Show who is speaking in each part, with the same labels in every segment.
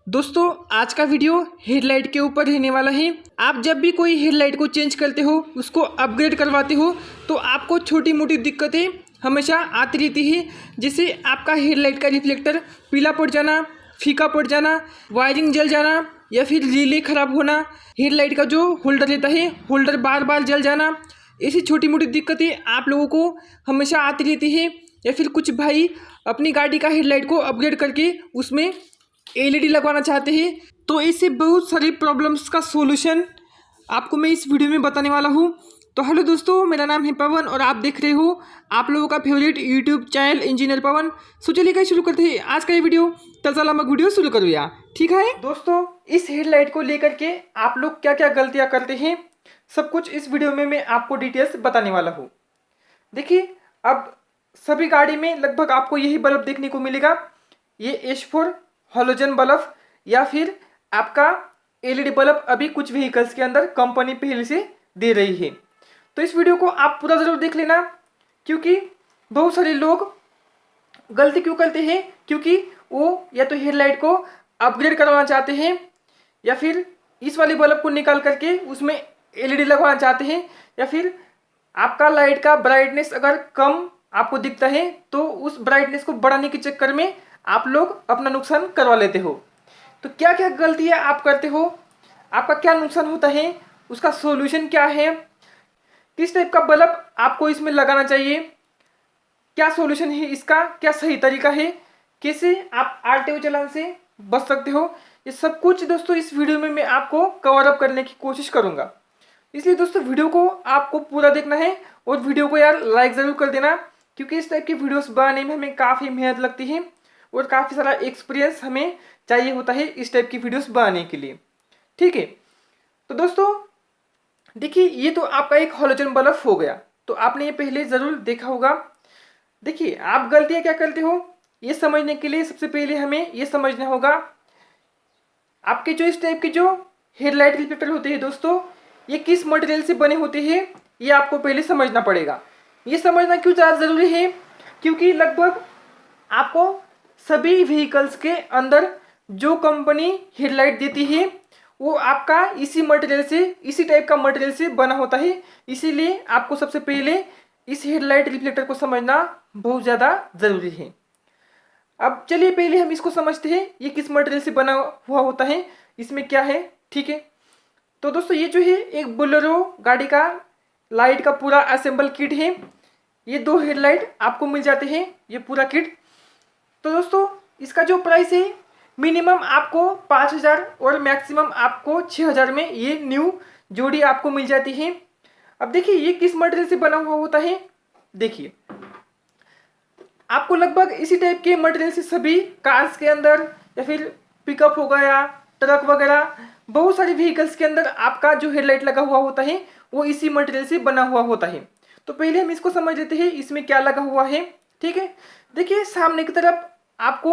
Speaker 1: दोस्तों आज का वीडियो हेडलाइट के ऊपर रहने वाला है। आप जब भी कोई हेडलाइट को चेंज करते हो, उसको अपग्रेड करवाते हो, तो आपको छोटी मोटी दिक्कतें हमेशा आती रहती है। जैसे आपका हेडलाइट का रिफ्लेक्टर पीला पड़ जाना, फीका पड़ जाना, वायरिंग जल जाना या फिर रिले ख़राब होना, हेडलाइट का जो होल्डर रहता है होल्डर बार बार जल जाना। ऐसी छोटी मोटी दिक्कतें आप लोगों को हमेशा आती रहती है। या फिर कुछ भाई अपनी गाड़ी का हेडलाइट को अपग्रेड करके उसमें एलईडी लगवाना चाहते हैं। तो ऐसे बहुत सारी प्रॉब्लम्स का सॉल्यूशन आपको मैं इस वीडियो में बताने वाला हूँ। तो हेलो दोस्तों, मेरा नाम है पवन और आप देख रहे हो आप लोगों का फेवरेट यूट्यूब चैनल इंजीनियर पवन। सो चलिए गाइस शुरू करते हैं आज का ये वीडियो। चल हम वीडियो शुरू करो यार, ठीक है दोस्तों। इस हेडलाइट को लेकर के आप लोग क्या क्या गलतियाँ करते हैं, सब कुछ इस वीडियो में मैं आपको डिटेल्स बताने वाला हूँ। देखिए, अब सभी गाड़ी में लगभग आपको यही बल्ब देखने को मिलेगा। ये H4 हॉलोजन बल्ब या फिर आपका एलईडी बल्ब अभी कुछ व्हीकल्स के अंदर कंपनी पहले से दे रही है। तो इस वीडियो को आप पूरा ज़रूर देख लेना, क्योंकि बहुत सारे लोग गलती क्यों करते हैं, क्योंकि वो या तो हेडलाइट को अपग्रेड करवाना चाहते हैं या फिर इस वाले बल्ब को निकाल करके उसमें एलईडी लगवाना चाहते हैं, या फिर आपका लाइट का ब्राइटनेस अगर कम आपको दिखता है तो उस ब्राइटनेस को बढ़ाने के चक्कर में आप लोग अपना नुकसान करवा लेते हो। तो क्या क्या गलतियाँ आप करते हो, आपका क्या नुकसान होता है, उसका सॉल्यूशन क्या है, किस टाइप का बल्ब आपको इसमें लगाना चाहिए, क्या सॉल्यूशन है इसका, क्या सही तरीका है, कैसे आप आरटीओ चालान से बच सकते हो, ये सब कुछ दोस्तों इस वीडियो में मैं आपको कवर अप करने की कोशिश करूँगा। इसलिए दोस्तों वीडियो को आपको पूरा देखना है और वीडियो को यार लाइक ज़रूर कर देना, क्योंकि इस टाइप की वीडियोस बनाने में हमें काफ़ी मेहनत लगती है और काफ़ी सारा एक्सपीरियंस हमें चाहिए होता है इस टाइप की वीडियोस बनाने के लिए, ठीक है। तो दोस्तों देखिए, ये तो आपका एक हॉलोजन बल्ब हो गया, तो आपने ये पहले ज़रूर देखा होगा। देखिए, आप गलतियाँ क्या करते हो ये समझने के लिए सबसे पहले हमें ये समझना होगा, आपके जो इस टाइप के जो हेडलाइट रिफ्लेक्टर होते हैं दोस्तों, ये किस मटेरियल से बने होते हैं ये आपको पहले समझना पड़ेगा। ये समझना क्यों ज़्यादा ज़रूरी है, क्योंकि लगभग आपको सभी व्हीकल्स के अंदर जो कंपनी हेडलाइट देती है वो आपका इसी मटेरियल से, इसी टाइप का मटेरियल से बना होता है। इसीलिए आपको सबसे पहले इस हेडलाइट रिफ्लेक्टर को समझना बहुत ज़्यादा ज़रूरी है। अब चलिए पहले हम इसको समझते हैं, ये किस मटेरियल से बना हुआ होता है, इसमें क्या है, ठीक है। तो दोस्तों ये जो है एक बोलेरो गाड़ी का लाइट का पूरा असेंबल किट है। ये 2 हेडलाइट आपको मिल जाते हैं, ये पूरा किट। तो दोस्तों इसका जो प्राइस है मिनिमम आपको 5,000 और मैक्सिमम आपको 6,000 में ये न्यू जोड़ी आपको मिल जाती है। अब देखिए ये किस मटेरियल से बना हुआ होता है। देखिए आपको लगभग इसी टाइप के मटेरियल से सभी कार्स के अंदर या फिर पिकअप हो गया, ट्रक वगैरह, बहुत सारे व्हीकल्स के अंदर आपका जो हेडलाइट लगा हुआ होता है वो इसी मटेरियल से बना हुआ होता है। तो पहले हम इसको समझ लेते हैं इसमें क्या लगा हुआ है, ठीक है। देखिए सामने की तरफ आपको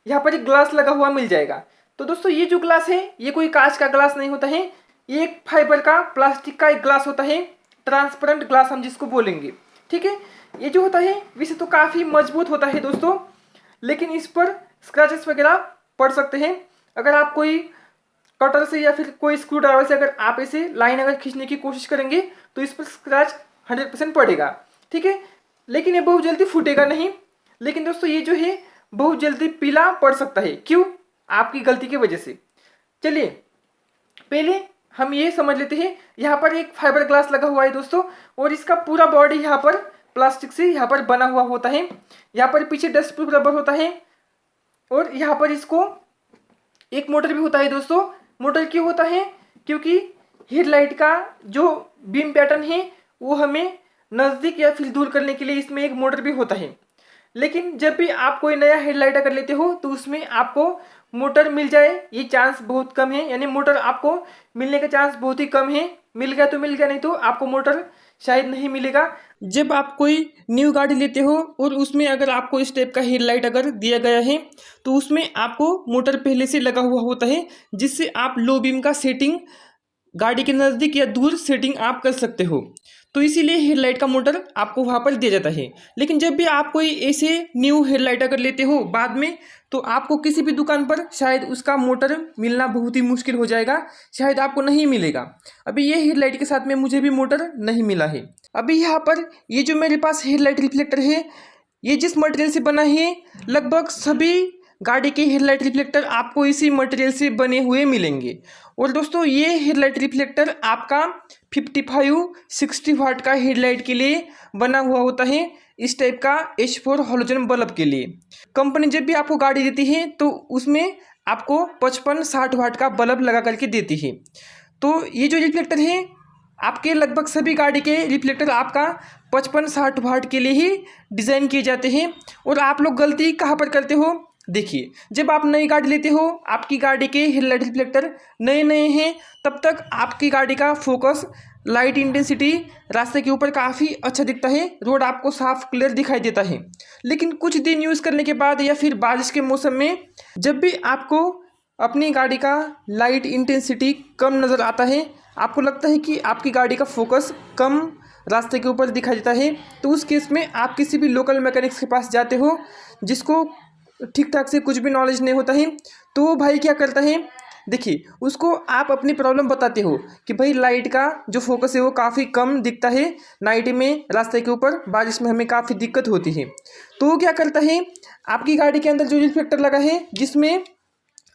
Speaker 1: यहाँ पर एक ग्लास लगा हुआ मिल जाएगा। तो दोस्तों ये जो ग्लास है ये कोई कांच का ग्लास नहीं होता है, ये एक फाइबर का प्लास्टिक का एक ग्लास होता है, ट्रांसपेरेंट ग्लास हम जिसको बोलेंगे, ठीक है। ये जो होता है वैसे तो काफ़ी मजबूत होता है दोस्तों, लेकिन इस पर स्क्रैचेस वगैरह पड़ सकते हैं। अगर आप कोई कटर से या फिर कोई स्क्रू ड्राइवर से अगर आप इसे लाइन अगर खींचने की कोशिश करेंगे तो इस पर स्क्रैच 100% पड़ेगा, ठीक है। लेकिन ये बहुत जल्दी फूटेगा नहीं, लेकिन दोस्तों ये जो है बहुत जल्दी पीला पड़ सकता है। क्यों? आपकी गलती की वजह से। चलिए पहले हम ये समझ लेते हैं, यहाँ पर एक फाइबर ग्लास लगा हुआ है दोस्तों, और इसका पूरा बॉडी यहाँ पर प्लास्टिक से यहाँ पर बना हुआ होता है। यहाँ पर पीछे डस्ट प्रूफ रबर होता है और यहाँ पर इसको एक मोटर भी होता है दोस्तों। मोटर क्यों होता है? क्योंकि हेडलाइट का जो बीम पैटर्न है वो हमें नज़दीक या फिर दूर करने के लिए इसमें एक मोटर भी होता है। लेकिन जब भी आप कोई नया हेडलाइट अगर लेते हो तो उसमें आपको मोटर मिल जाए ये चांस बहुत कम है, यानी मोटर आपको मिलने का चांस बहुत ही कम है। मिल गया तो मिल गया, नहीं तो आपको मोटर शायद नहीं मिलेगा। जब आप कोई न्यू गाड़ी लेते हो और उसमें अगर आपको इस टाइप का हेडलाइट अगर दिया गया है तो उसमें आपको मोटर पहले से लगा हुआ होता है, जिससे आप लो बीम का सेटिंग गाड़ी के नज़दीक या दूर सेटिंग आप कर सकते हो। तो इसीलिए हेडलाइट का मोटर आपको वहाँ पर दिया जाता है। लेकिन जब भी आप कोई ऐसे न्यू हेडलाइट अगर लेते हो बाद में, तो आपको किसी भी दुकान पर शायद उसका मोटर मिलना बहुत ही मुश्किल हो जाएगा, शायद आपको नहीं मिलेगा। अभी ये हेडलाइट के साथ में मुझे भी मोटर नहीं मिला है। अभी यहाँ पर ये जो मेरे पास हेडलाइट रिफ्लेक्टर है, ये जिस मटेरियल से बना है, लगभग सभी गाड़ी के हेडलाइट रिफ्लेक्टर आपको इसी मटेरियल से बने हुए मिलेंगे। और दोस्तों ये हेडलाइट रिफ्लेक्टर आपका 55-60 वाट का हेडलाइट के लिए बना हुआ होता है, इस टाइप का H4 हैलोजन बल्ब के लिए। कंपनी जब भी आपको गाड़ी देती है तो उसमें आपको 55-60 वाट का बल्ब लगा करके देती है। तो ये जो रिफ्लेक्टर है, आपके लगभग सभी गाड़ी के रिफ्लेक्टर आपका 55-60 वाट के लिए ही डिज़ाइन किए जाते हैं। और आप लोग गलती कहाँ पर करते हो, देखिए, जब आप नई गाड़ी लेते हो, आपकी गाड़ी के हेडलाइट रिफ्लेक्टर नए नए हैं, तब तक आपकी गाड़ी का फोकस, लाइट इंटेंसिटी रास्ते के ऊपर काफ़ी अच्छा दिखता है, रोड आपको साफ क्लियर दिखाई देता है। लेकिन कुछ दिन यूज़ करने के बाद या फिर बारिश के मौसम में जब भी आपको अपनी गाड़ी का लाइट इंटेंसिटी कम नज़र आता है, आपको लगता है कि आपकी गाड़ी का फोकस कम रास्ते के ऊपर दिखाई देता है, तो उस केस में आप किसी भी लोकल मैकेनिक्स के पास जाते हो जिसको ठीक ठाक से कुछ भी नॉलेज नहीं होता है। तो वो भाई क्या करता है, देखिए, उसको आप अपनी प्रॉब्लम बताते हो कि भाई लाइट का जो फोकस है वो काफ़ी कम दिखता है, नाइट में रास्ते के ऊपर बारिश में हमें काफ़ी दिक्कत होती है। तो वो क्या करता है, आपकी गाड़ी के अंदर जो रिफ्लेक्टर लगा है, जिसमें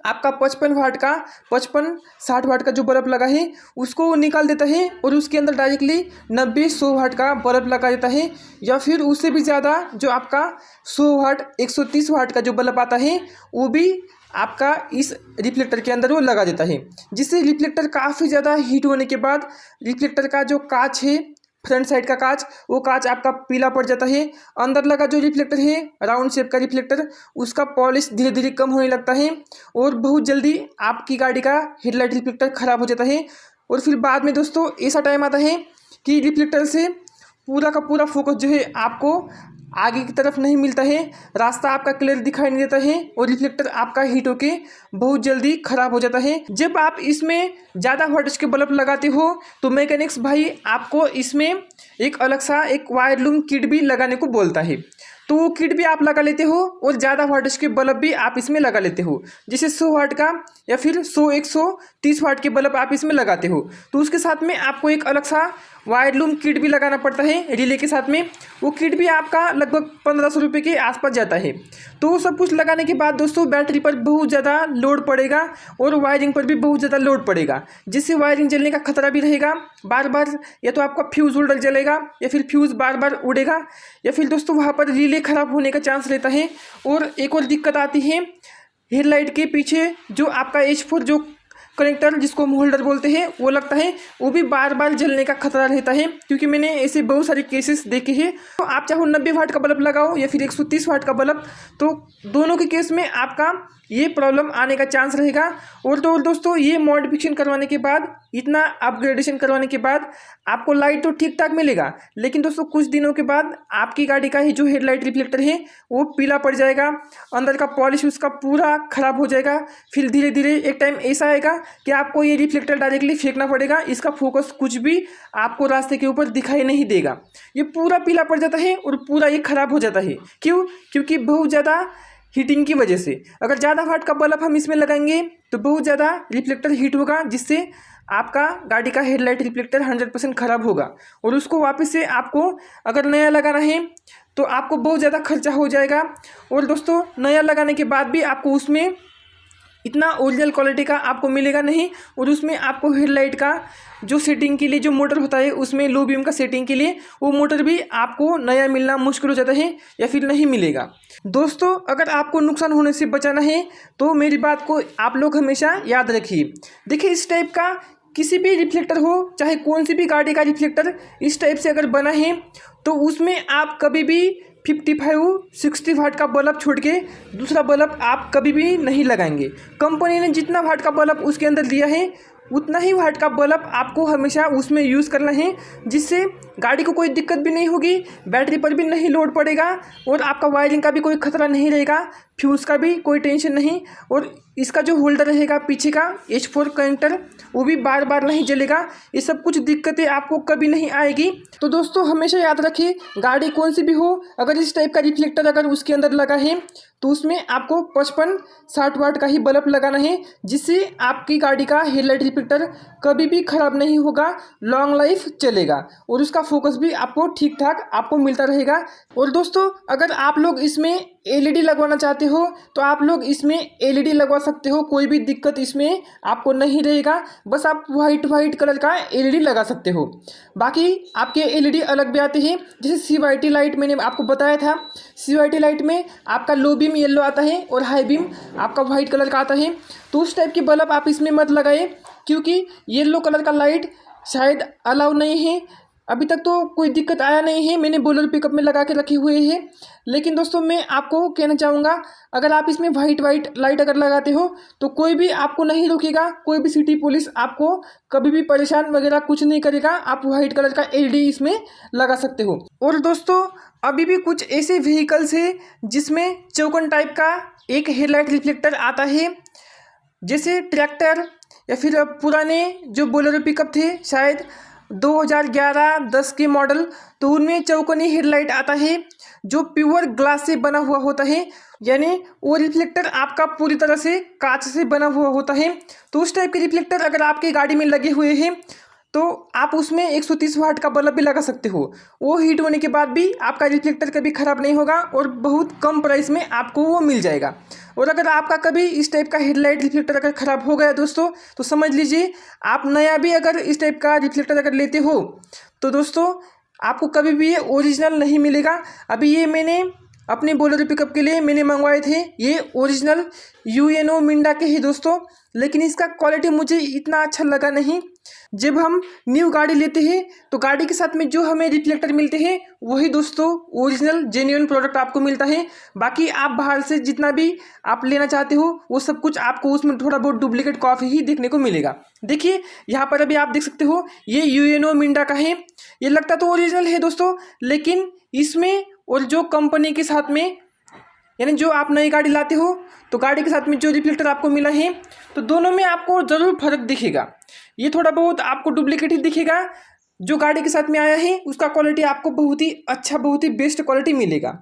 Speaker 1: आपका 55-60 वाट का जो बल्ब लगा है, उसको वो निकाल देता है और उसके अंदर डायरेक्टली 90-100 वाट का बल्ब लगा देता है, या फिर उससे भी ज़्यादा जो आपका 100 वाट 130 वाट का जो बल्ब आता है, वो भी आपका इस रिफ्लेक्टर के अंदर वो लगा देता है, जिससे रिफ्लेक्टर काफ़ी ज़्यादा हीट होने के बाद रिफ्लेक्टर का जो कांच है, फ्रंट साइड का कांच, वो कांच आपका पीला पड़ जाता है। अंदर लगा जो रिफ्लेक्टर है, राउंड शेप का रिफ्लेक्टर, उसका पॉलिश धीरे धीरे कम होने लगता है और बहुत जल्दी आपकी गाड़ी का हेडलाइट रिफ्लेक्टर ख़राब हो जाता है। और फिर बाद में दोस्तों ऐसा टाइम आता है कि रिफ्लेक्टर से पूरा का पूरा फोकस जो है आपको आगे की तरफ नहीं मिलता है, रास्ता आपका क्लियर दिखाई नहीं देता है और रिफ्लेक्टर आपका हीट होके बहुत जल्दी ख़राब हो जाता है। जब आप इसमें ज़्यादा वोल्टेज के बल्ब लगाते हो तो मैकेनिक्स भाई आपको इसमें एक अलग सा एक वायर लूम किट भी लगाने को बोलता है, तो वो किट भी आप लगा लेते हो और ज़्यादा वोल्टेज के बल्ब भी आप इसमें लगा लेते हो, जैसे 100 वाट का या फिर 130 वाट के बल्ब आप इसमें लगाते हो। तो उसके साथ में आपको एक अलग सा वायर लूम किट भी लगाना पड़ता है रिले के साथ में। वो किट भी आपका लगभग 1500 रुपये के आसपास जाता है। तो वो सब कुछ लगाने के बाद दोस्तों बैटरी पर बहुत ज़्यादा लोड पड़ेगा और वायरिंग पर भी बहुत ज़्यादा लोड पड़ेगा, जिससे वायरिंग जलने का खतरा भी रहेगा। बार बार या तो आपका फ्यूज़ उड़ जलेगा या फिर फ्यूज़ बार बार उड़ेगा, या फिर दोस्तों वहाँ पर रिले ख़राब होने का चांस रहता है। और एक और दिक्कत आती है, हेडलाइट के पीछे जो आपका H4 जो कनेक्टर जिसको हम होल्डर बोलते हैं वो लगता है, वो भी बार बार जलने का खतरा रहता है, क्योंकि मैंने ऐसे बहुत सारे केसेस देखे हैं। तो आप चाहो 90 वाट का बल्ब लगाओ या फिर 130 वाट का बल्ब, तो दोनों के केस में आपका ये प्रॉब्लम आने का चांस रहेगा। और तो दोस्तों ये मॉडिफिकेशन करवाने के बाद, इतना अपग्रेडेशन करवाने के बाद आपको लाइट तो ठीक ठाक मिलेगा, लेकिन दोस्तों कुछ दिनों के बाद आपकी गाड़ी का ही जो हेडलाइट रिफ्लेक्टर है वो पीला पड़ जाएगा, अंदर का पॉलिश उसका पूरा ख़राब हो जाएगा। फिर धीरे धीरे एक टाइम ऐसा आएगा कि आपको ये रिफ्लेक्टर डायरेक्टली फेंकना पड़ेगा, इसका फोकस कुछ भी आपको रास्ते के ऊपर दिखाई नहीं देगा, ये पूरा पीला पड़ जाता है और पूरा ये ख़राब हो जाता है। क्यों? क्योंकि बहुत ज़्यादा हीटिंग की वजह से। अगर ज़्यादा वाट का बल्ब हम इसमें लगाएंगे तो बहुत ज़्यादा रिफ्लेक्टर हीट होगा, जिससे आपका गाड़ी का हेडलाइट रिफ्लेक्टर 100% ख़राब होगा। और उसको वापस से आपको अगर नया लगाना है तो आपको बहुत ज़्यादा खर्चा हो जाएगा। और दोस्तों नया लगाने के बाद भी आपको उसमें इतना ओरिजिनल क्वालिटी का आपको मिलेगा नहीं, और उसमें आपको हेडलाइट का जो सेटिंग के लिए जो मोटर होता है, उसमें लो बीम का सेटिंग के लिए वो मोटर भी आपको नया मिलना मुश्किल हो जाता है या फिर नहीं मिलेगा। दोस्तों अगर आपको नुकसान होने से बचाना है तो मेरी बात को आप लोग हमेशा याद रखिए। देखिए इस टाइप का किसी भी रिफ्लेक्टर हो, चाहे कौन सी भी गाड़ी का रिफ्लेक्टर इस टाइप से अगर बना है, तो उसमें आप कभी भी 55-60 वाट का बल्ब छोड़ के दूसरा बल्ब आप कभी भी नहीं लगाएंगे। कंपनी ने जितना वाट का बल्ब उसके अंदर दिया है उतना ही वाट का बल्ब आपको हमेशा उसमें यूज़ करना है, जिससे गाड़ी को कोई दिक्कत भी नहीं होगी, बैटरी पर भी नहीं लोड पड़ेगा और आपका वायरिंग का भी कोई खतरा नहीं रहेगा। फ्यूज़ का भी कोई टेंशन नहीं। और इसका जो होल्डर रहेगा पीछे का H4 कनेक्टर वो भी बार बार नहीं जलेगा। ये सब कुछ दिक्कतें आपको कभी नहीं आएगी। तो दोस्तों हमेशा याद रखिए, गाड़ी कौन सी भी हो, अगर इस टाइप का रिफ्लेक्टर अगर उसके अंदर लगा है तो उसमें आपको 55-60 वाट का ही बल्ब लगाना है, जिससे आपकी गाड़ी का हेडलाइट रिफ्लेक्टर कभी भी ख़राब नहीं होगा, लॉन्ग लाइफ चलेगा और उसका फोकस भी आपको ठीक ठाक आपको मिलता रहेगा। और दोस्तों अगर आप लोग इसमें LED लगवाना चाहते हो तो आप लोग इसमें LED लगवा सकते हो, कोई भी दिक्कत इसमें आपको नहीं रहेगा। बस आप वाइट कलर का LED लगा सकते हो। बाकी आपके LED अलग भी आते हैं, जैसे CYT लाइट मैंने आपको बताया था। CYT लाइट में आपका लो बीम येलो आता है और हाई बीम आपका वाइट कलर का आता है। तो उस टाइप के बल्ब आप इसमें मत लगाए, क्योंकि येलो कलर का लाइट शायद अलाउ नहीं है। अभी तक तो कोई दिक्कत आया नहीं है, मैंने बोलेरो पिकअप में लगा के रखे हुए हैं। लेकिन दोस्तों मैं आपको कहना चाहूँगा, अगर आप इसमें वाइट लाइट अगर लगाते हो तो कोई भी आपको नहीं रोकेगा, कोई भी सिटी पुलिस आपको कभी भी परेशान वगैरह कुछ नहीं करेगा। आप वाइट कलर का LED इसमें लगा सकते हो। और दोस्तों अभी भी कुछ ऐसे व्हीकल्स हैं जिसमें चौकोन टाइप का एक हेडलाइट रिफ्लेक्टर आता है, जैसे ट्रैक्टर या फिर पुराने जो बोलेरो पिकअप थे शायद 2011-10 के मॉडल, तो उनमें चौकोनी हेडलाइट आता है जो प्योर ग्लास से बना हुआ होता है, यानी वो रिफ्लेक्टर आपका पूरी तरह से कांच से बना हुआ होता है। तो उस टाइप के रिफ्लेक्टर अगर आपकी गाड़ी में लगे हुए हैं तो आप उसमें 130 वाट का बल्ब भी लगा सकते हो। वो हीट होने के बाद भी आपका रिफ्लेक्टर कभी ख़राब नहीं होगा और बहुत कम प्राइस में आपको वो मिल जाएगा। और अगर आपका कभी इस टाइप का हेडलाइट रिफ्लेक्टर अगर ख़राब हो गया दोस्तों, तो समझ लीजिए आप नया भी अगर इस टाइप का रिफ्लेक्टर अगर लेते हो तो दोस्तों आपको कभी भी ये ओरिजिनल नहीं मिलेगा। अभी ये मैंने अपने बोलेरो पिकअप के लिए मैंने मंगवाए थे, ये ओरिजिनल UNO मिंडा के ही दोस्तों, लेकिन इसका क्वालिटी मुझे इतना अच्छा लगा नहीं। जब हम न्यू गाड़ी लेते हैं तो गाड़ी के साथ में जो हमें रिफ्लेक्टर मिलते हैं वही दोस्तों ओरिजिनल जेन्युइन प्रोडक्ट आपको मिलता है। बाकी आप बाहर से जितना भी आप लेना चाहते हो वो सब कुछ आपको उसमें थोड़ा बहुत डुप्लीकेट कॉपी ही देखने को मिलेगा। देखिए यहाँ पर अभी आप देख सकते हो ये UNO मिंडा का है, ये लगता तो ओरिजिनल है दोस्तों, लेकिन इसमें और जो कंपनी के साथ में, यानी जो आप नई गाड़ी लाते हो तो गाड़ी के साथ में जो रिफ्लेक्टर आपको मिला है तो दोनों में आपको ज़रूर फर्क दिखेगा। ये थोड़ा बहुत आपको डुप्लीकेट ही दिखेगा, जो गाड़ी के साथ में आया है उसका क्वालिटी आपको बहुत ही अच्छा, बहुत ही बेस्ट क्वालिटी मिलेगा।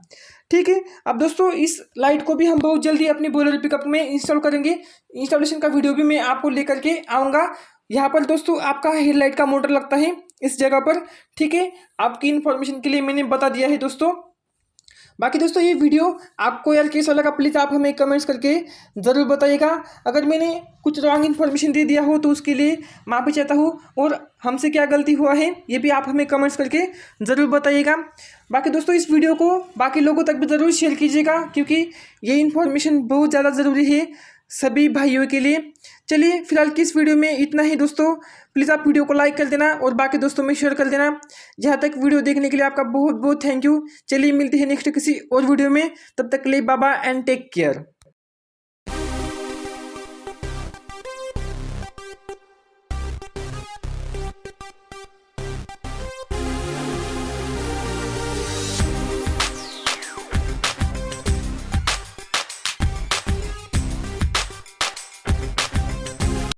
Speaker 1: ठीक है, अब दोस्तों इस लाइट को भी हम बहुत जल्दी अपनी बोलेरो पिकअप में इंस्टॉल करेंगे। इंस्टॉलेशन का वीडियो भी मैं आपको लेकर के आऊँगा। यहाँ पर दोस्तों आपका हेडलाइट का मोटर लगता है इस जगह पर। ठीक है, आपकी इन्फॉर्मेशन के लिए मैंने बता दिया है दोस्तों। बाकी दोस्तों ये वीडियो आपको यार कैसा लगा प्लीज़ आप हमें कमेंट्स करके ज़रूर बताइएगा। अगर मैंने कुछ रॉन्ग इन्फॉर्मेशन दे दिया हो तो उसके लिए माफ़ी चाहता हूँ, और हमसे क्या गलती हुआ है ये भी आप हमें कमेंट्स करके ज़रूर बताइएगा। बाकी दोस्तों इस वीडियो को बाकी लोगों तक भी ज़रूर शेयर कीजिएगा, क्योंकि ये इन्फॉर्मेशन बहुत ज़्यादा ज़रूरी है सभी भाइयों के लिए। चलिए फिलहाल की इस वीडियो में इतना ही दोस्तों, प्लीज़ आप वीडियो को लाइक कर देना और बाकी दोस्तों में शेयर कर देना। जहाँ तक वीडियो देखने के लिए आपका बहुत बहुत थैंक यू। चलिए मिलते हैं नेक्स्ट किसी और वीडियो में, तब तक के लिए bye bye and take care.